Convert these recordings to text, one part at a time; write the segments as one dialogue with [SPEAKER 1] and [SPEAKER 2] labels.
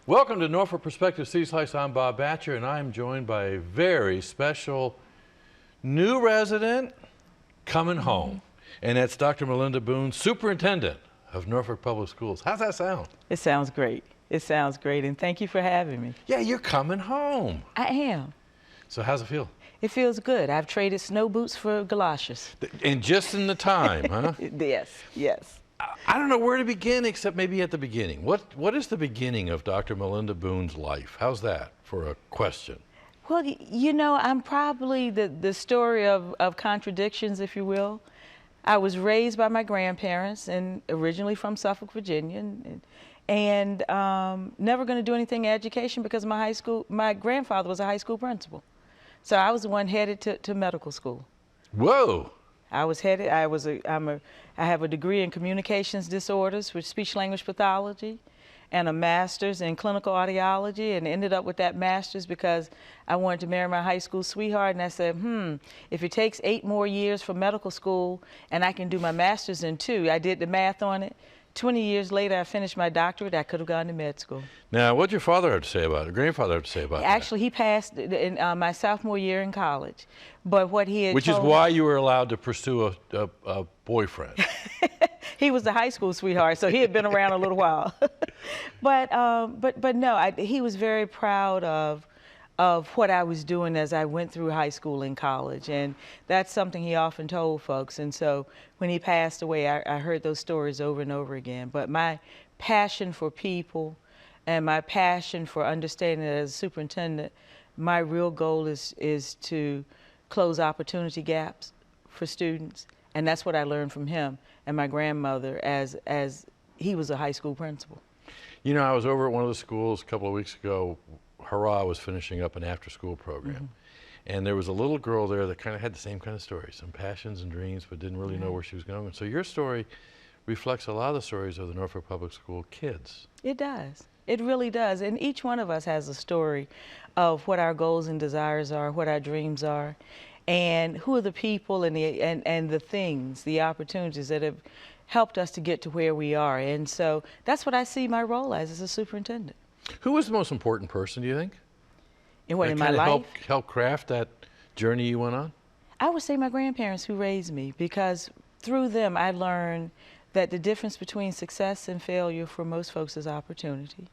[SPEAKER 1] Welcome to Norfolk Perspective C-Slice. I'm Bob Batcher, and I'm joined by a very special new resident coming home. And that's Dr. Melinda Boone, Superintendent of Norfolk Public Schools. How's that sound?
[SPEAKER 2] It sounds great. It sounds great, and thank you for having me.
[SPEAKER 1] Yeah, you're coming home.
[SPEAKER 2] I am.
[SPEAKER 1] So how's it feel?
[SPEAKER 2] It feels good. I've traded snow boots for galoshes.
[SPEAKER 1] And just in the time, huh?
[SPEAKER 2] Yes, yes.
[SPEAKER 1] I don't know where to begin except maybe at the beginning. What is the beginning of Dr. Melinda Boone's life? How's that for a question?
[SPEAKER 2] Well, you know, I'm probably the story of contradictions, if you will. I was raised by my grandparents, and originally from Suffolk, Virginia, and never going to do anything in education because my grandfather was a high school principal. So I was the one headed to medical school.
[SPEAKER 1] Whoa!
[SPEAKER 2] I have a degree in communications disorders with speech language pathology and a master's in clinical audiology, and ended up with that master's because I wanted to marry my high school sweetheart, and I said, if it takes 8 more years for medical school and I can do my master's in 2, I did the math on it. 20 years later, I finished my doctorate. I could have gone to med school.
[SPEAKER 1] Now, what did your father have to say about it? Grandfather have to say about it?
[SPEAKER 2] Actually, he passed in my sophomore year in college. But what he had
[SPEAKER 1] Which is why you were allowed to pursue a boyfriend.
[SPEAKER 2] He was the high school sweetheart, so he had been around a little while. But no, he was very proud of what I was doing as I went through high school and college, and that's something he often told folks. And so when he passed away, I heard those stories over and over again. But my passion for people and my passion for understanding that as a superintendent, my real goal is to close opportunity gaps for students, and that's what I learned from him and my grandmother as he was a high school principal.
[SPEAKER 1] You know, I was over at one of the schools a couple of weeks ago. Hurrah was finishing up an after-school program. And there was a little girl there that kind of had the same kind of story, some passions and dreams, but didn't really know where she was going. So your story reflects a lot of the stories of the Norfolk Public School kids.
[SPEAKER 2] It does. It really does. And each one of us has a story of what our goals and desires are, what our dreams are, and who are the people and the things, the opportunities that have helped us to get to where we are. And so that's what I see my role as a superintendent.
[SPEAKER 1] Who was the most important person, do you think?
[SPEAKER 2] In my life?
[SPEAKER 1] Help craft that journey you went on?
[SPEAKER 2] I would say my grandparents who raised me, because through them I learned that the difference between success and failure for most folks is opportunity.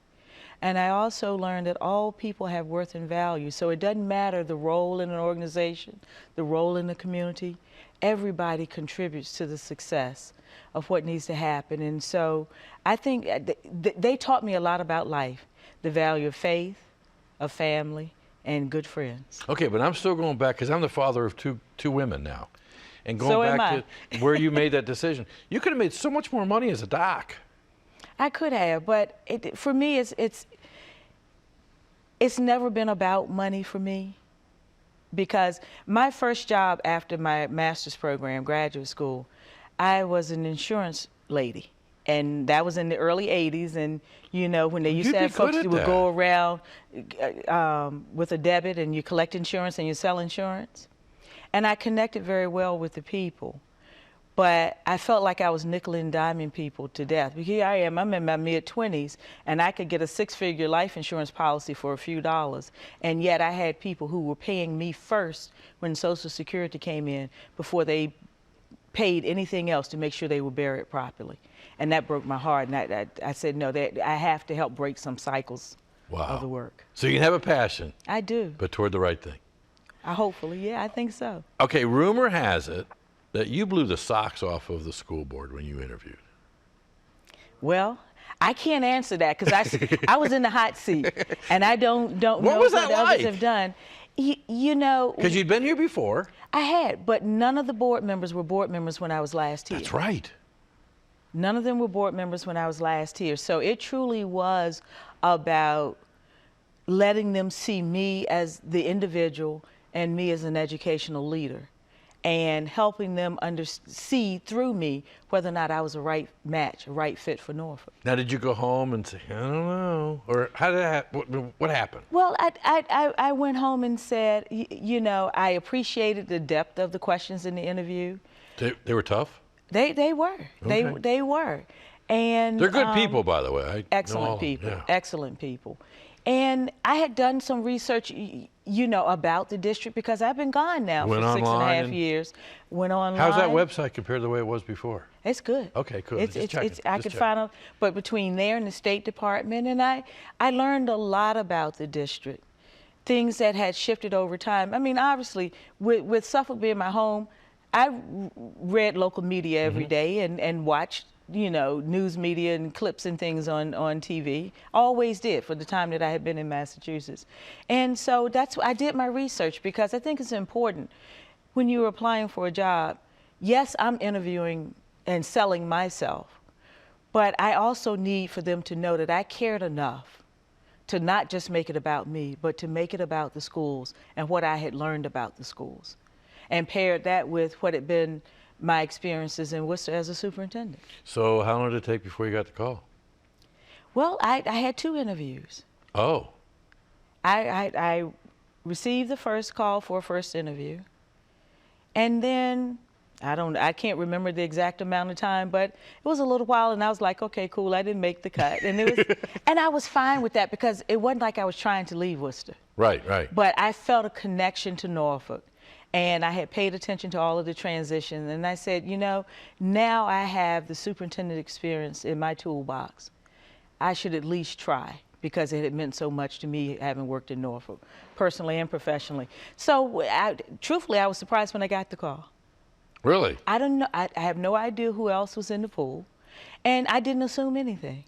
[SPEAKER 2] And I also learned that all people have worth and value, so it doesn't matter the role in an organization, the role in the community. Everybody contributes to the success of what needs to happen. And so I think they taught me a lot about life, the value of faith, of family, and good friends.
[SPEAKER 1] Okay, but I'm still going back, because I'm the father of two women now. And going back to where you made that decision, you could have made so much more money as a doc.
[SPEAKER 2] I could have, but for me, it's never been about money for me, because my first job after my master's program, graduate school, I was an insurance lady. And that was in the early 80s, and you know, when they used to have folks who would go around with a debit and you collect insurance and you sell insurance. And I connected very well with the people. But I felt like I was nickel and diming people to death. Because here I am, I'm in my mid-20s, and I could get a 6-figure life insurance policy for a few dollars. And yet I had people who were paying me first when Social Security came in before they paid anything else to make sure they were buried properly. And that broke my heart. And I said, no, I have to help break some cycles of the work.
[SPEAKER 1] So you can have a passion.
[SPEAKER 2] I do.
[SPEAKER 1] But toward the right thing.
[SPEAKER 2] Hopefully, yeah, I think so.
[SPEAKER 1] Okay, rumor has it that you blew the socks off of the school board when you interviewed.
[SPEAKER 2] Well, I can't answer that because I was in the hot seat, and I don't know what others have done. You know,
[SPEAKER 1] because you'd been here before.
[SPEAKER 2] I had, but none of the board members were board members when I was last here.
[SPEAKER 1] That's right.
[SPEAKER 2] None of them were board members when I was last here. So it truly was about letting them see me as the individual and me as an educational leader, and helping them see through me whether or not I was a right match, a right fit for Norfolk.
[SPEAKER 1] Now, did you go home and say, I don't know, or how did that, what happened?
[SPEAKER 2] Well, I went home and said, you know, I appreciated the depth of the questions in the interview.
[SPEAKER 1] They were tough?
[SPEAKER 2] They were.
[SPEAKER 1] Okay.
[SPEAKER 2] They were. And
[SPEAKER 1] They're good people, by the way. I know all
[SPEAKER 2] excellent
[SPEAKER 1] of them,
[SPEAKER 2] people,
[SPEAKER 1] yeah.
[SPEAKER 2] excellent people. And I had done some research, you know, about the district because I've been gone now
[SPEAKER 1] Went
[SPEAKER 2] for 6.5
[SPEAKER 1] online
[SPEAKER 2] years. Went online.
[SPEAKER 1] How's that website compared to the way it was before?
[SPEAKER 2] It's good.
[SPEAKER 1] Okay, cool.
[SPEAKER 2] It's,
[SPEAKER 1] Just
[SPEAKER 2] it's,
[SPEAKER 1] checking.
[SPEAKER 2] it's, I
[SPEAKER 1] Just
[SPEAKER 2] could
[SPEAKER 1] checking.
[SPEAKER 2] find out, but between there and the State Department, and I learned a lot about the district, things that had shifted over time. I mean, obviously, with Suffolk being my home, I read local media every day and watched, you know, news media and clips and things on TV. Always did for the time that I had been in Massachusetts. And so that's I did my research because I think it's important when you're applying for a job. Yes, I'm interviewing and selling myself, but I also need for them to know that I cared enough to not just make it about me, but to make it about the schools and what I had learned about the schools, and paired that with what had been my experiences in Worcester as a superintendent.
[SPEAKER 1] So how long did it take before you got the call?
[SPEAKER 2] I had 2 interviews.
[SPEAKER 1] Oh,
[SPEAKER 2] I received the first call for a first interview, and then I can't remember the exact amount of time, but it was a little while, and I was like, okay, cool, I didn't make the cut, and it was, and I was fine with that because it wasn't like I was trying to leave Worcester.
[SPEAKER 1] right, right.
[SPEAKER 2] But I felt a connection to Norfolk, and I had paid attention to all of the transitions, and I said, you know, now I have the superintendent experience in my toolbox. I should at least try because it had meant so much to me having worked in Norfolk, personally and professionally. So truthfully, I was surprised when I got the call.
[SPEAKER 1] Really?
[SPEAKER 2] I don't know. I have no idea who else was in the pool, and I didn't assume anything.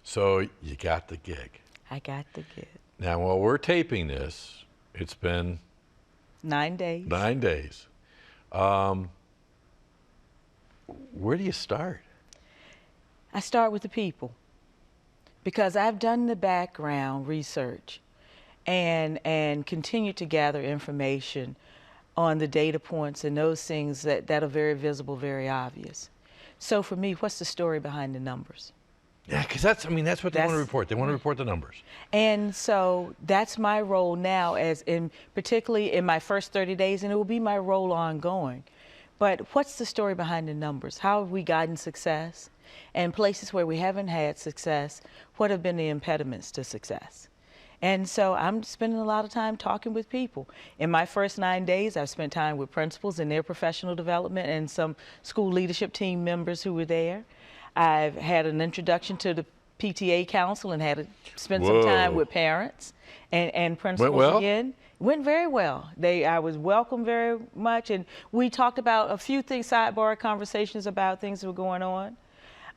[SPEAKER 1] So you got the gig.
[SPEAKER 2] I got the gig.
[SPEAKER 1] Now, while we're taping this, it's been
[SPEAKER 2] 9 days.
[SPEAKER 1] 9 days. Where do you start?
[SPEAKER 2] I start with the people because I've done the background research and continue to gather information on the data points and those things that are very visible, very obvious. So for me, what's the story behind the numbers?
[SPEAKER 1] Yeah, because that's what they want to
[SPEAKER 2] That's-
[SPEAKER 1] report. They want to report the numbers.
[SPEAKER 2] And so that's my role now, particularly in my first 30 days, and it will be my role ongoing. But what's the story behind the numbers? How have we gotten success? And places where we haven't had success, what have been the impediments to success? And so I'm spending a lot of time talking with people. In my first 9 days, I've spent time with principals in their professional development and some school leadership team members who were there. I've had an introduction to the PTA council and spent some time
[SPEAKER 1] Whoa.
[SPEAKER 2] with parents and principals
[SPEAKER 1] well?
[SPEAKER 2] again. Went very well. I was welcomed very much, and we talked about a few things, sidebar conversations about things that were going on.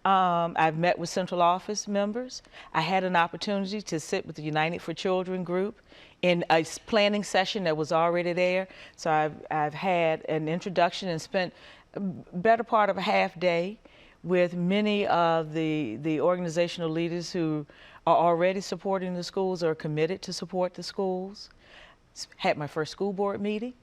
[SPEAKER 2] I've met with central office members. I had an opportunity to sit with the United for Children group in a planning session that was already there. So I've had an introduction and spent a better part of a half day with many of the organizational leaders who are already supporting the schools or committed to support the schools. Had my first school board meeting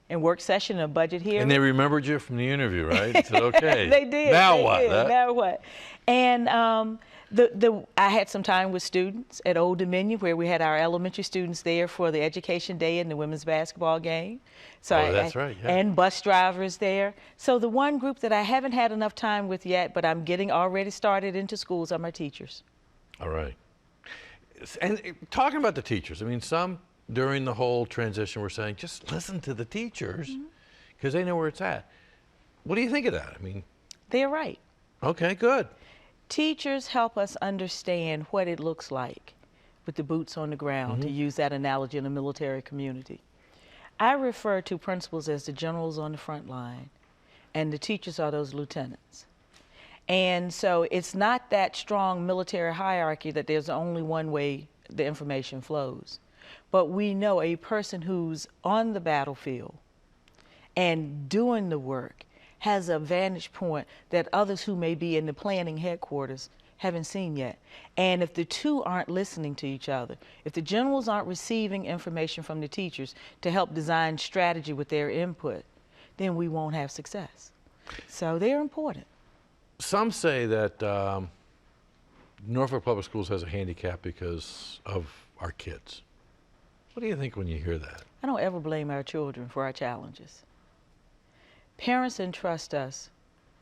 [SPEAKER 2] and work session and budget hearing.
[SPEAKER 1] And they remembered you from the interview, right? They said, okay.
[SPEAKER 2] They did.
[SPEAKER 1] Now
[SPEAKER 2] they
[SPEAKER 1] what?
[SPEAKER 2] did. Now what? And I had some time with students at Old Dominion where we had our elementary students there for the education day and the women's basketball game. So
[SPEAKER 1] that's right, yeah.
[SPEAKER 2] And bus drivers there. So the one group that I haven't had enough time with yet, but I'm getting already started into schools, are my teachers.
[SPEAKER 1] All right. And talking about the teachers, I mean, some during the whole transition were saying, just listen to the teachers because they know where it's at. What do you think of that? I mean,
[SPEAKER 2] They're right.
[SPEAKER 1] okay, good.
[SPEAKER 2] Teachers help us understand what it looks like with the boots on the ground, to use that analogy in the military community. I refer to principals as the generals on the front line, and the teachers are those lieutenants. And so it's not that strong military hierarchy that there's only one way the information flows. But we know a person who's on the battlefield and doing the work has a vantage point that others who may be in the planning headquarters haven't seen yet. And if the two aren't listening to each other, if the generals aren't receiving information from the teachers to help design strategy with their input, then we won't have success. So they're important.
[SPEAKER 1] Some say that Norfolk Public Schools has a handicap because of our kids. What do you think when you hear that?
[SPEAKER 2] I don't ever blame our children for our challenges. Parents entrust us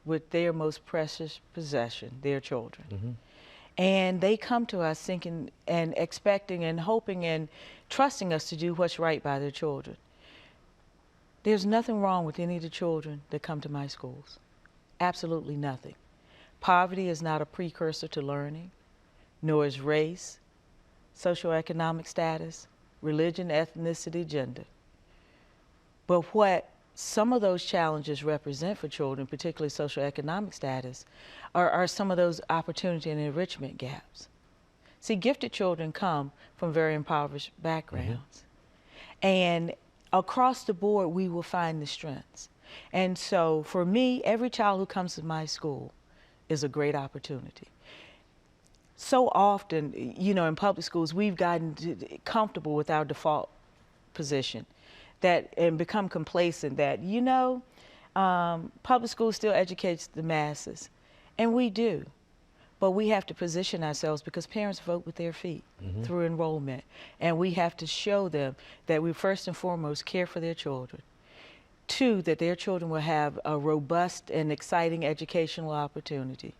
[SPEAKER 2] with their most precious possession, their children.
[SPEAKER 1] Mm-hmm.
[SPEAKER 2] And they come to us thinking and expecting and hoping and trusting us to do what's right by their children. There's nothing wrong with any of the children that come to my schools. Absolutely nothing. Poverty is not a precursor to learning, nor is race, socioeconomic status, religion, ethnicity, gender. But what some of those challenges represent for children, particularly socioeconomic status, are some of those opportunity and enrichment gaps. See, gifted children come from very impoverished backgrounds. And across the board, we will find the strengths. And so for me, every child who comes to my school is a great opportunity. So often, you know, in public schools, we've gotten comfortable with our default position and become complacent that, you know, public school still educates the masses. And we do. But we have to position ourselves because parents vote with their feet through enrollment. And we have to show them that we first and foremost care for their children. 2, that their children will have a robust and exciting educational opportunity.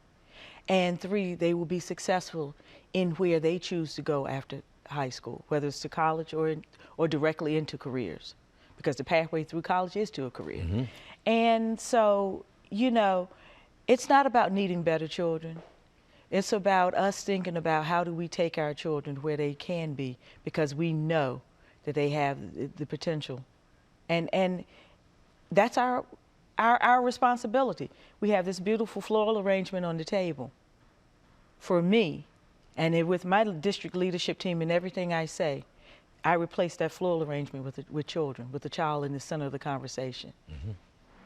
[SPEAKER 2] And 3, they will be successful in where they choose to go after high school, whether it's to college or directly into careers, because the pathway through college is to a career. And so, you know, it's not about needing better children. It's about us thinking about how do we take our children where they can be, because we know that they have the potential. And that's our responsibility. We have this beautiful floral arrangement on the table. For me, and with my district leadership team and everything I say, I replace that floral arrangement with children, with the child in the center of the conversation.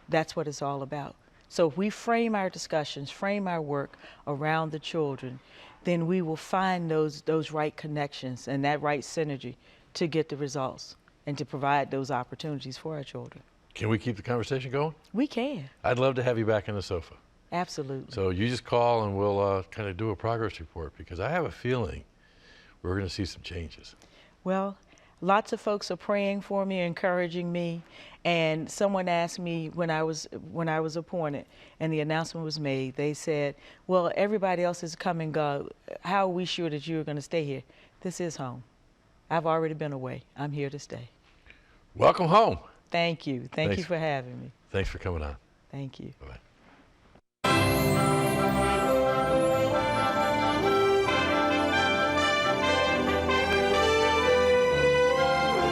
[SPEAKER 2] That's what it's all about. So if we frame our discussions, frame our work around the children, then we will find those right connections and that right synergy to get the results and to provide those opportunities for our children.
[SPEAKER 1] Can we keep the conversation going?
[SPEAKER 2] We can.
[SPEAKER 1] I'd love to have you back on the sofa.
[SPEAKER 2] Absolutely.
[SPEAKER 1] So you just call and we'll kind of do a progress report, because I have a feeling we're going to see some changes.
[SPEAKER 2] Well, lots of folks are praying for me, encouraging me, and someone asked me when I was appointed and the announcement was made, they said, well, everybody else has come and go. How are we sure that you're going to stay here? This is home. I've already been away. I'm here to stay.
[SPEAKER 1] Welcome home.
[SPEAKER 2] Thank you. Thank you for having me.
[SPEAKER 1] Thanks for coming on.
[SPEAKER 2] Thank you.
[SPEAKER 1] Bye-bye.